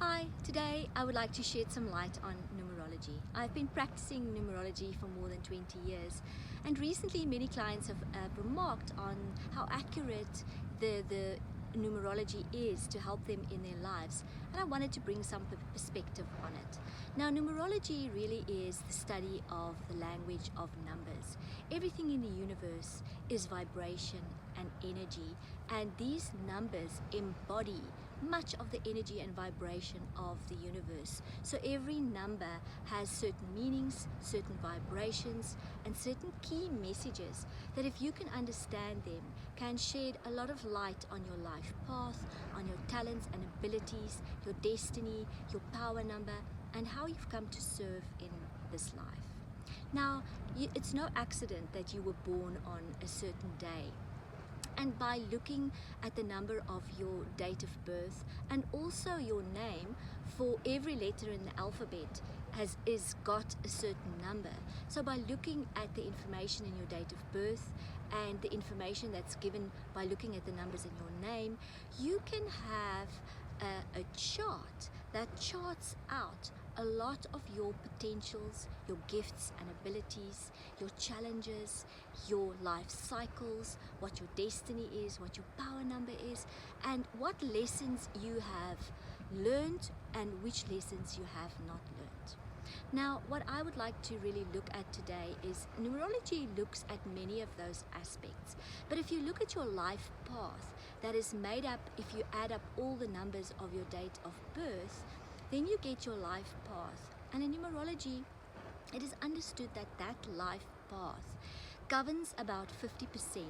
Hi, today I would like to shed some light on numerology. I've been practicing numerology for more than 20 years, and recently many clients have remarked on how accurate the numerology is to help them in their lives, and I wanted to bring some perspective on it. Now, numerology really is the study of the language of numbers. Everything in the universe is vibration and energy, and these numbers embody much of the energy and vibration of the universe. So every number has certain meanings, certain vibrations, and certain key messages that, if you can understand them, can shed a lot of light on your life path, on your talents and abilities, your destiny, your power number, and how you've come to serve in this life. Now, it's no accident that you were born on a certain day. And by looking at the number of your date of birth and also your name, for every letter in the alphabet is got a certain number. So by looking at the information in your date of birth and the information that's given by looking at the numbers in your name, you can have a chart that charts out a lot of your potentials, your gifts and abilities, your challenges, your life cycles, what your destiny is, what your power number is, and what lessons you have learned and which lessons you have not learned. Now, what I would like to really look at today is numerology looks at many of those aspects. But if you look at your life path that is made up, if you add up all the numbers of your date of birth, then you get your life path. And in numerology, it is understood that that life path governs about 50%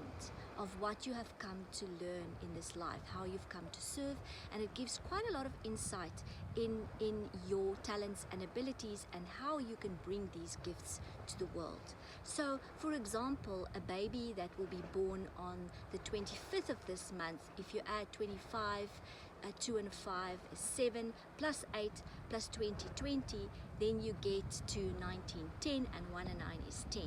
of what you have come to learn in this life, how you've come to serve, and it gives quite a lot of insight in your talents and abilities and how you can bring these gifts to the world. So, for example, a baby that will be born on the 25th of this month, if you add 25, 2 and 5 is 7, plus 8 plus 20, then you get to 1910, and 1 and 9 is 10.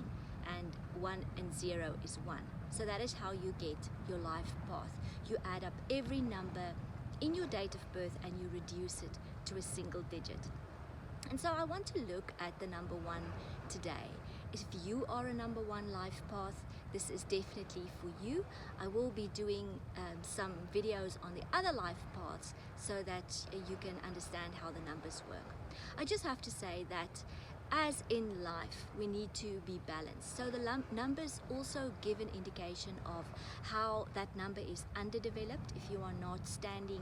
And 1 and 0 is 1. So that is how you get your life path. You add up every number in your date of birth and you reduce it to a single digit. And so I want to look at the number 1 today. If you are a number 1 life path, this is definitely for you. I will be doing some videos on the other life paths so that you can understand how the numbers work. I just have to say that as in life, we need to be balanced. So the numbers also give an indication of how that number is underdeveloped. If you are not standing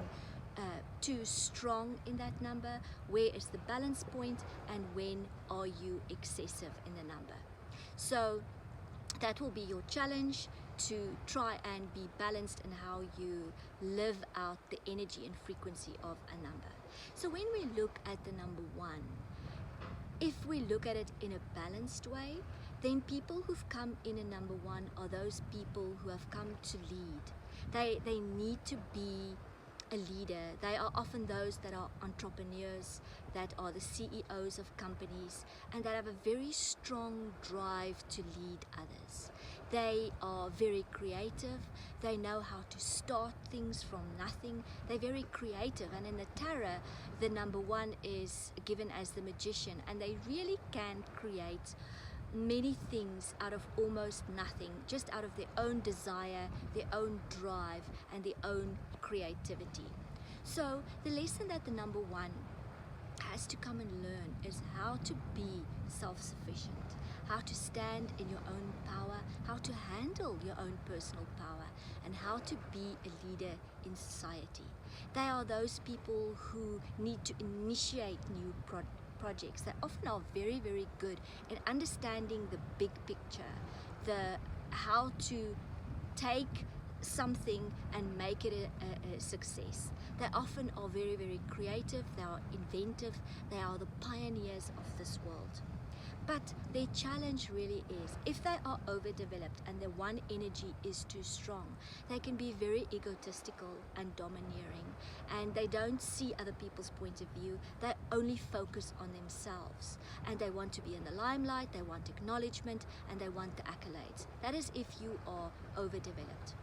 too strong in that number, where is the balance point, and when are you excessive in the number? So that will be your challenge, to try and be balanced in how you live out the energy and frequency of a number. So when we look at the number 1, if we look at it in a balanced way, then people who've come in a number 1 are those people who have come to lead. They need to be a leader. They are often those that are entrepreneurs, that are the CEOs of companies, and that have a very strong drive to lead others. They are very creative. They know how to start things from nothing. They're very creative, and in the tarot, the number 1 is given as the magician, and they really can create many things out of almost nothing, just out of their own desire, their own drive, and their own creativity. So the lesson that the number 1 has to come and learn is how to be self-sufficient, how to stand in your own power, how to handle your own personal power, and how to be a leader in society. They are those people who need to initiate new projects. They often are very, very good in understanding the big picture, how to take something and make it a success. They often are very, very creative. They are inventive. They are the pioneers of this world. But their challenge really is, if they are overdeveloped and their 1 energy is too strong, they can be very egotistical and domineering, and they don't see other people's point of view. They only focus on themselves, and they want to be in the limelight, they want acknowledgement, and they want the accolades. That is if you are overdeveloped.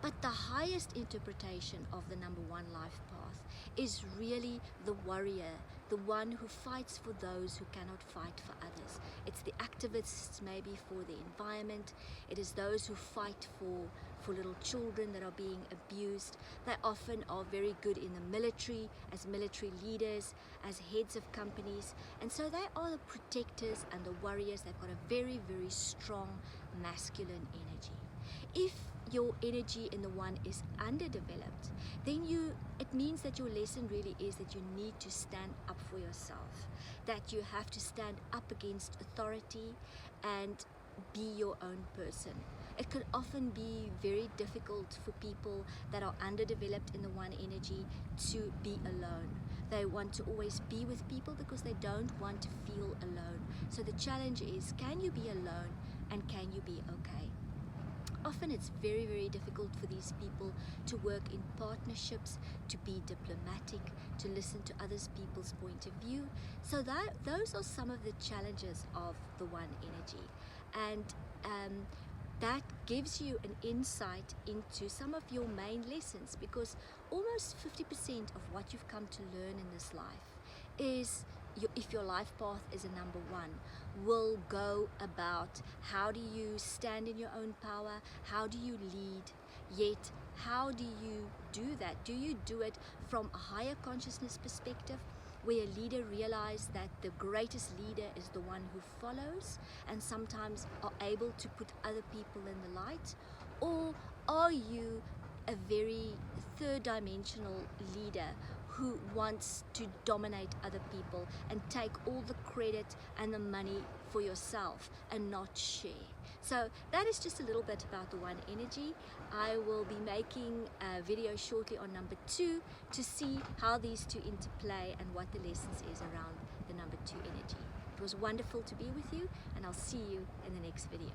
But the highest interpretation of the number one life path is really the warrior, the one who fights for those who cannot fight for others. It's the activists maybe for the environment. It is those who fight for little children that are being abused. They often are very good in the military, as military leaders, as heads of companies. And so they are the protectors and the warriors. They've got a very, very strong masculine energy. If your energy in the one is underdeveloped, then it means that your lesson really is that you need to stand up for yourself, that you have to stand up against authority and be your own person. It can often be very difficult for people that are underdeveloped in the one energy to be alone. They want to always be with people because they don't want to feel alone. So the challenge is, can you be alone and can you be okay? Often it's very, very difficult for these people to work in partnerships, to be diplomatic, to listen to other people's point of view. So those are some of the challenges of the one energy. And that gives you an insight into some of your main lessons, because almost 50% of what you've come to learn in this life is, if your life path is a number one, will go about how do you stand in your own power, how do you lead, yet how do you do that? Do you do it from a higher consciousness perspective, where a leader realizes that the greatest leader is the one who follows and sometimes are able to put other people in the light? Or are you a very third dimensional leader who wants to dominate other people and take all the credit and the money for yourself and not share? So that is just a little bit about the one energy. I will be making a video shortly on number two to see how these two interplay and what the lessons is around the number two energy. It was wonderful to be with you, and I'll see you in the next video.